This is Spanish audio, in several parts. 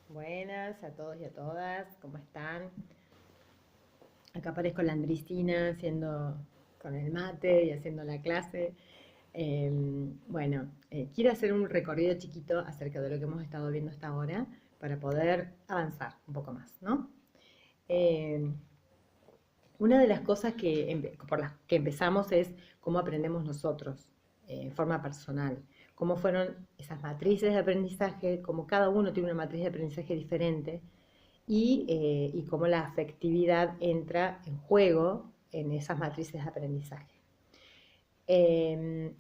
Buenas a todos y a todas, ¿cómo están? Acá aparezco la Andricina haciendo con el mate y haciendo la clase. Quiero hacer un recorrido chiquito acerca de lo que hemos estado viendo hasta ahora para poder avanzar un poco más, ¿no? Una de las cosas por las que empezamos es cómo aprendemos nosotros en forma personal, cómo fueron esas matrices de aprendizaje, cómo cada uno tiene una matriz de aprendizaje diferente y cómo la afectividad entra en juego en esas matrices de aprendizaje.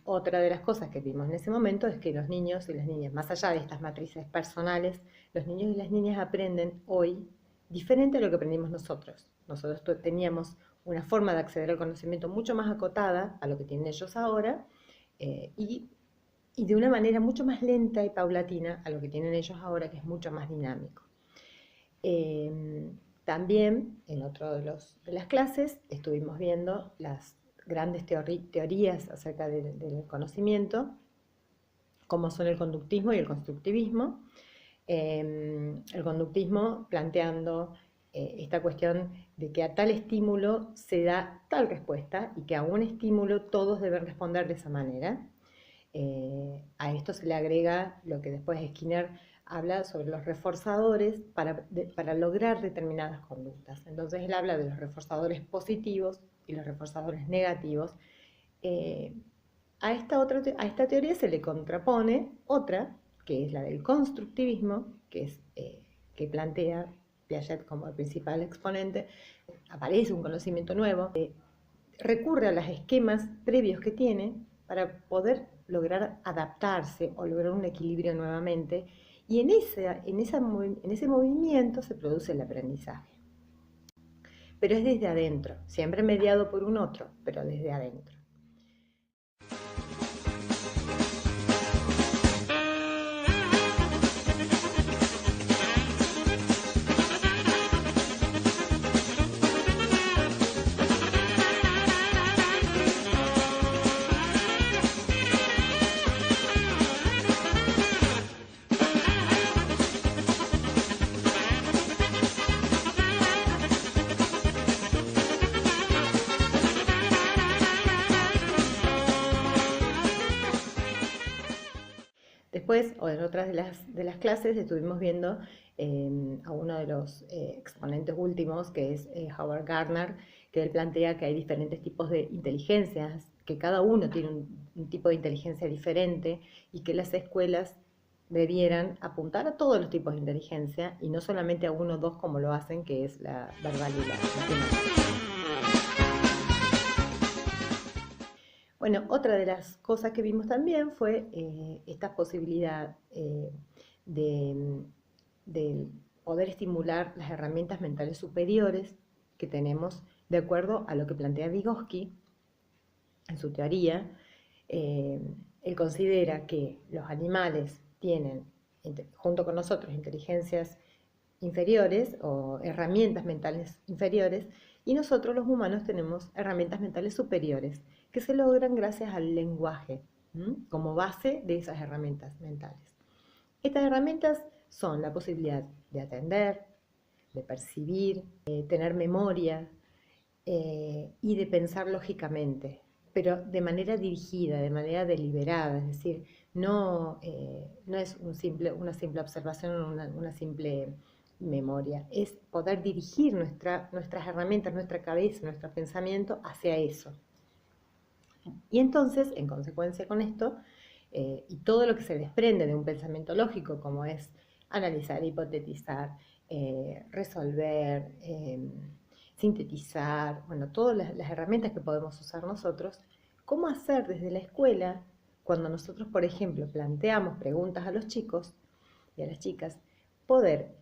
Otra de las cosas que vimos en ese momento es que los niños y las niñas, más allá de estas matrices personales, los niños y las niñas aprenden hoy diferente a lo que aprendimos nosotros. Nosotros teníamos una forma de acceder al conocimiento mucho más acotada a lo que tienen ellos ahora y de una manera mucho más lenta y paulatina a lo que tienen ellos ahora, que es mucho más dinámico. También en otro de las clases estuvimos viendo las grandes teorías acerca del conocimiento, como son el conductismo y el constructivismo. El conductismo planteando esta cuestión de que a tal estímulo se da tal respuesta y que a un estímulo todos deben responder de esa manera. A esto se le agrega lo que después Skinner habla sobre los reforzadores para lograr determinadas conductas. Entonces él habla de los reforzadores positivos y los reforzadores negativos. A esta teoría se le contrapone otra, que es la del constructivismo, que plantea Piaget como el principal exponente. Aparece un conocimiento nuevo, recurre a los esquemas previos que tiene para poder lograr adaptarse o lograr un equilibrio nuevamente, y en ese movimiento se produce el aprendizaje. Pero es desde adentro, siempre mediado por un otro, pero desde adentro. Después, o en otras de las clases, estuvimos viendo a uno de los exponentes últimos, que es Howard Gardner, que él plantea que hay diferentes tipos de inteligencias, que cada uno tiene un tipo de inteligencia diferente y que las escuelas debieran apuntar a todos los tipos de inteligencia y no solamente a uno o dos como lo hacen, que es la verbal y la matemática. Bueno, otra de las cosas que vimos también fue esta posibilidad de poder estimular las herramientas mentales superiores que tenemos de acuerdo a lo que plantea Vygotsky en su teoría. Él considera que los animales tienen, junto con nosotros, inteligencias inferiores o herramientas mentales inferiores, y nosotros los humanos tenemos herramientas mentales superiores que se logran gracias al lenguaje como base de esas herramientas mentales. Estas herramientas son la posibilidad de atender, de percibir, tener memoria y de pensar lógicamente, pero de manera dirigida, de manera deliberada, es decir, no es una simple observación, una simple memoria, es poder dirigir nuestras herramientas, nuestra cabeza, nuestro pensamiento hacia eso. Y entonces, en consecuencia con esto, y todo lo que se desprende de un pensamiento lógico, como es analizar, hipotetizar, resolver, sintetizar, bueno, todas las herramientas que podemos usar nosotros, ¿cómo hacer desde la escuela cuando nosotros, por ejemplo, planteamos preguntas a los chicos y a las chicas, poder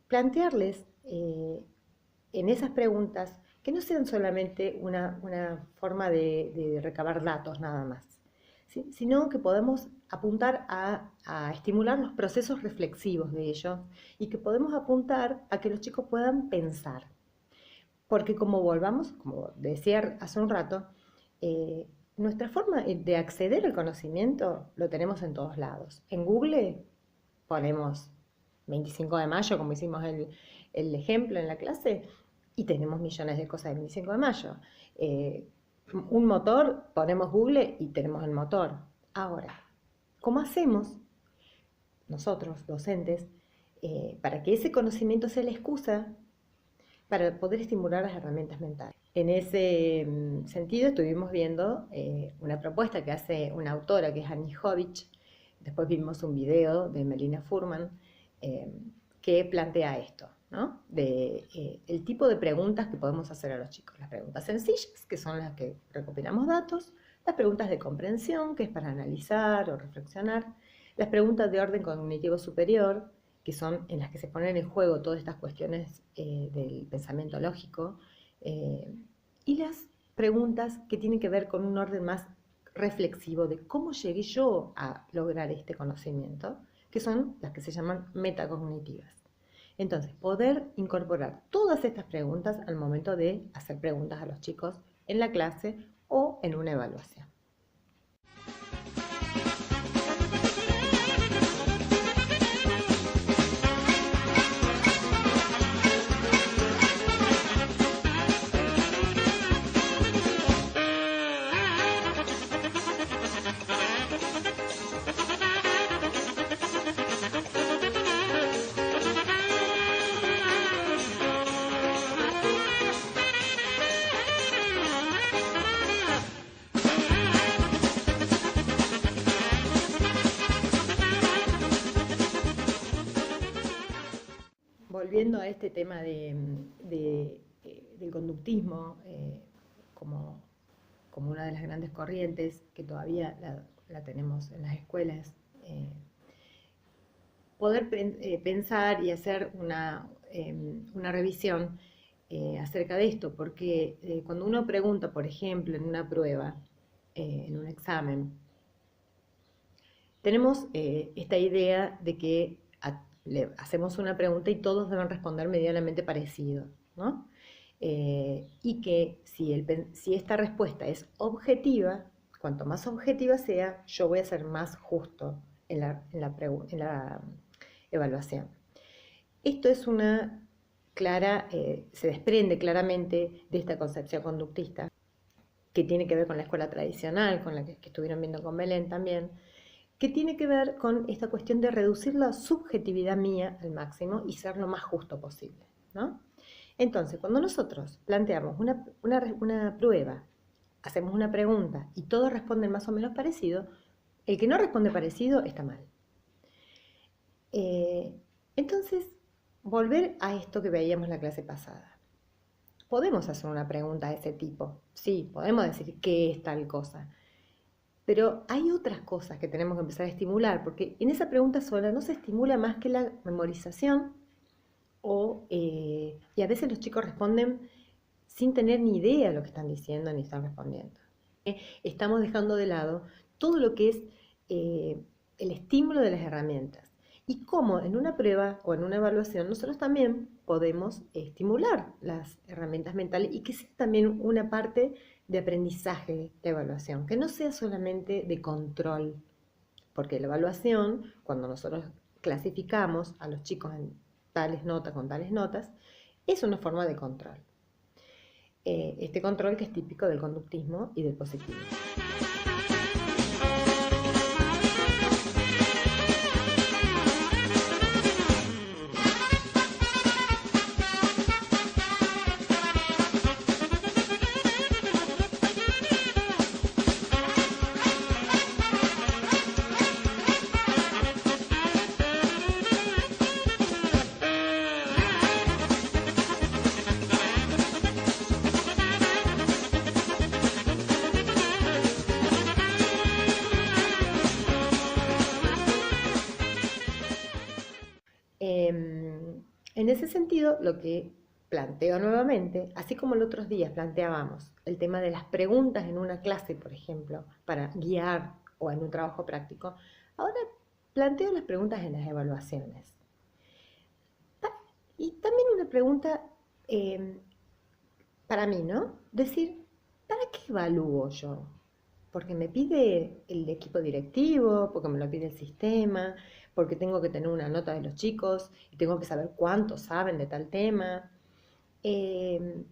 plantearles en esas preguntas que no sean solamente una forma de recabar datos nada más, ¿sí? Sino que podamos apuntar a estimular los procesos reflexivos de ellos y que podemos apuntar a que los chicos puedan pensar. Porque como decía hace un rato, nuestra forma de acceder al conocimiento lo tenemos en todos lados. En Google ponemos 25 de mayo, como hicimos el ejemplo en la clase, y tenemos millones de cosas de 25 de mayo. Un motor, ponemos Google y tenemos el motor. Ahora, ¿cómo hacemos nosotros, docentes, para que ese conocimiento sea la excusa para poder estimular las herramientas mentales? En ese sentido estuvimos viendo una propuesta que hace una autora que es Annie Hovich. Después vimos un video de Melina Furman que plantea esto, ¿no? El tipo de preguntas que podemos hacer a los chicos. Las preguntas sencillas, que son las que recopilamos datos. Las preguntas de comprensión, que es para analizar o reflexionar. Las preguntas de orden cognitivo superior, que son en las que se ponen en juego todas estas cuestiones del pensamiento lógico. Y las preguntas que tienen que ver con un orden más reflexivo de cómo llegué yo a lograr este conocimiento, que son las que se llaman metacognitivas. Entonces, poder incorporar todas estas preguntas al momento de hacer preguntas a los chicos en la clase o en una evaluación. Volviendo a este tema del conductismo como una de las grandes corrientes que todavía la tenemos en las escuelas, poder pensar y hacer una revisión acerca de esto, porque cuando uno pregunta, por ejemplo, en una prueba, en un examen, tenemos esta idea de que le hacemos una pregunta y todos deben responder medianamente parecido, ¿no? Y que si esta respuesta es objetiva, cuanto más objetiva sea, yo voy a ser más justo en la evaluación. Esto es una clara, se desprende claramente de esta concepción conductista, que tiene que ver con la escuela tradicional, con la que estuvieron viendo con Belén también, que tiene que ver con esta cuestión de reducir la subjetividad mía al máximo y ser lo más justo posible, ¿no? Entonces, cuando nosotros planteamos una prueba, hacemos una pregunta y todos responden más o menos parecido, el que no responde parecido está mal. Entonces, volver a esto que veíamos en la clase pasada. Podemos hacer una pregunta de ese tipo, sí, podemos decir qué es tal cosa, pero hay otras cosas que tenemos que empezar a estimular, porque en esa pregunta sola no se estimula más que la memorización, y a veces los chicos responden sin tener ni idea de lo que están diciendo ni están respondiendo. Estamos dejando de lado todo lo que es el estímulo de las herramientas y cómo en una prueba o en una evaluación nosotros también podemos estimular las herramientas mentales y que sea también una parte de aprendizaje la evaluación, que no sea solamente de control, porque la evaluación, cuando nosotros clasificamos a los chicos en tales notas con tales notas, es una forma de control. Este control que es típico del conductismo y del positivismo. En ese sentido, lo que planteo nuevamente, así como los otros días planteábamos el tema de las preguntas en una clase, por ejemplo, para guiar o en un trabajo práctico, ahora planteo las preguntas en las evaluaciones. Y también una pregunta para mí, ¿no? Decir, ¿para qué evalúo yo? Porque me pide el equipo directivo, porque me lo pide el sistema, porque tengo que tener una nota de los chicos y tengo que saber cuántos saben de tal tema. Eh,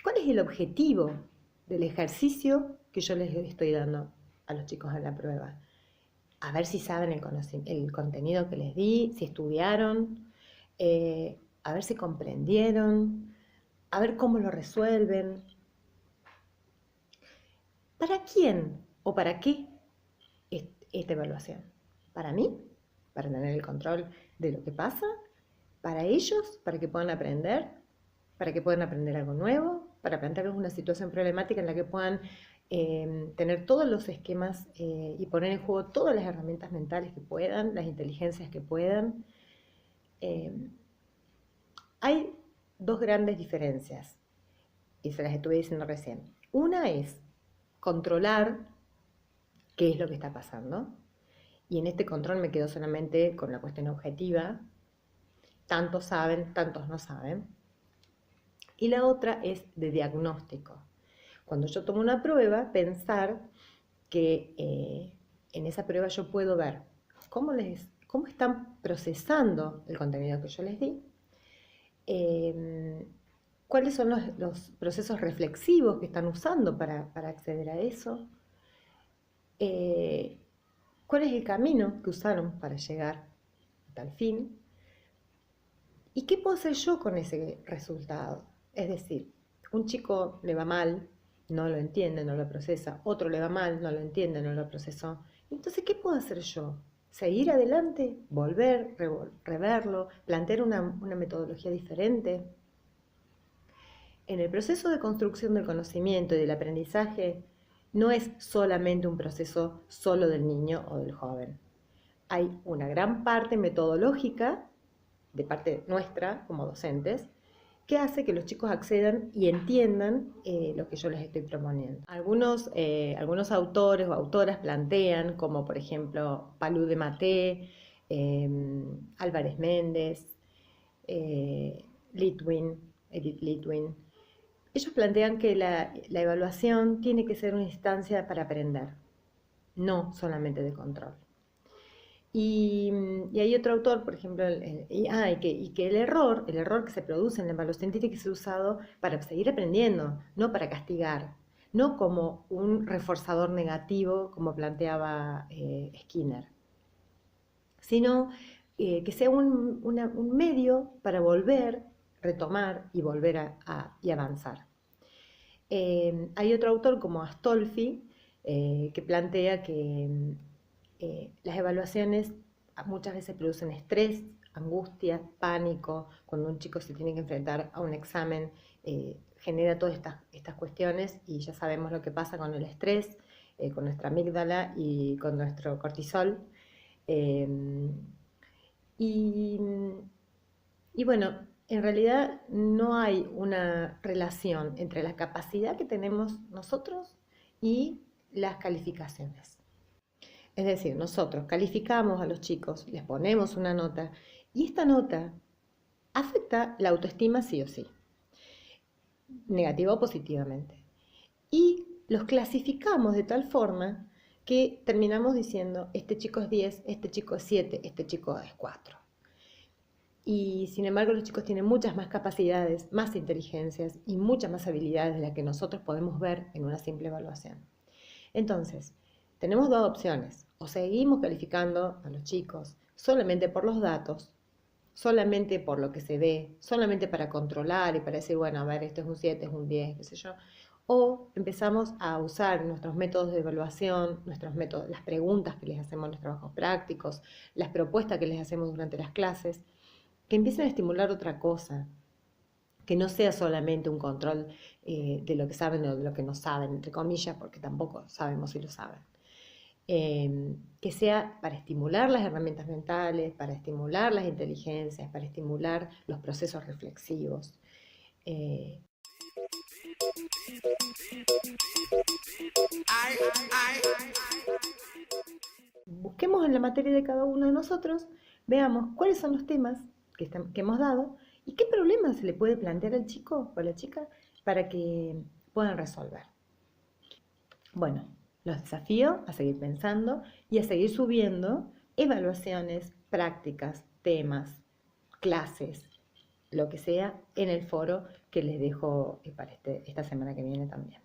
¿Cuál es el objetivo del ejercicio que yo les estoy dando a los chicos en la prueba? A ver si saben el contenido que les di, si estudiaron, a ver si comprendieron, a ver cómo lo resuelven. ¿Para quién o para qué esta evaluación? ¿Para mí? ¿Para tener el control de lo que pasa? ¿Para ellos? ¿Para que puedan aprender? ¿Para que puedan aprender algo nuevo? ¿Para plantearles una situación problemática en la que puedan tener todos los esquemas y poner en juego todas las herramientas mentales que puedan, las inteligencias que puedan? Hay dos grandes diferencias, y se las estuve diciendo recién. Una es controlar qué es lo que está pasando, y en este control me quedo solamente con la cuestión objetiva, tantos saben, tantos no saben. Y la otra es de diagnóstico. Cuando yo tomo una prueba, pensar que en esa prueba yo puedo ver cómo están procesando el contenido que yo les di, cuáles son los procesos reflexivos que están usando para acceder a eso, cuál es el camino que usaron para llegar a tal fin y qué puedo hacer yo con ese resultado. Es decir, un chico le va mal, no lo entiende, no lo procesa, otro le va mal, no lo entiende, no lo procesó. Entonces, ¿qué puedo hacer yo? ¿Seguir adelante? ¿Volver? ¿Reverlo? ¿Plantear una metodología diferente? En el proceso de construcción del conocimiento y del aprendizaje, no es solamente un proceso solo del niño o del joven. Hay una gran parte metodológica, de parte nuestra como docentes, que hace que los chicos accedan y entiendan lo que yo les estoy proponiendo. Algunos autores o autoras plantean, como por ejemplo Palú de Maté, Álvarez Méndez, Edith Litwin, ellos plantean que la evaluación tiene que ser una instancia para aprender, no solamente de control. Y hay otro autor, por ejemplo, que el error que se produce en la evaluación tiene que ser usado para seguir aprendiendo, no para castigar, no como un reforzador negativo, como planteaba Skinner, sino que sea un medio para volver, retomar y volver y avanzar. Hay otro autor como Astolfi que plantea que las evaluaciones muchas veces producen estrés, angustia, pánico. Cuando un chico se tiene que enfrentar a un examen, genera todas estas cuestiones y ya sabemos lo que pasa con el estrés, con nuestra amígdala y con nuestro cortisol. Y, y bueno, en realidad no hay una relación entre la capacidad que tenemos nosotros y las calificaciones. Es decir, nosotros calificamos a los chicos, les ponemos una nota y esta nota afecta la autoestima sí o sí, negativa o positivamente. Y los clasificamos de tal forma que terminamos diciendo, este chico es 10, este chico es 7, este chico es 4. Y sin embargo los chicos tienen muchas más capacidades, más inteligencias y muchas más habilidades de las que nosotros podemos ver en una simple evaluación. Entonces, tenemos dos opciones. O seguimos calificando a los chicos solamente por los datos, solamente por lo que se ve, solamente para controlar y para decir, bueno, a ver, esto es un 7, es un 10, qué sé yo. O empezamos a usar nuestros métodos de evaluación, nuestros métodos, las preguntas que les hacemos en los trabajos prácticos, las propuestas que les hacemos durante las clases, que empiecen a estimular otra cosa, que no sea solamente un control de lo que saben o de lo que no saben, entre comillas, porque tampoco sabemos si lo saben. que sea para estimular las herramientas mentales, para estimular las inteligencias, para estimular los procesos reflexivos. Eh, Busquemos en la materia de cada uno de nosotros, veamos cuáles son los temas que hemos dado y qué problemas se le puede plantear al chico o a la chica para que puedan resolver. Bueno, los desafío a seguir pensando y a seguir subiendo evaluaciones, prácticas, temas, clases, lo que sea, en el foro que les dejo para esta semana que viene también.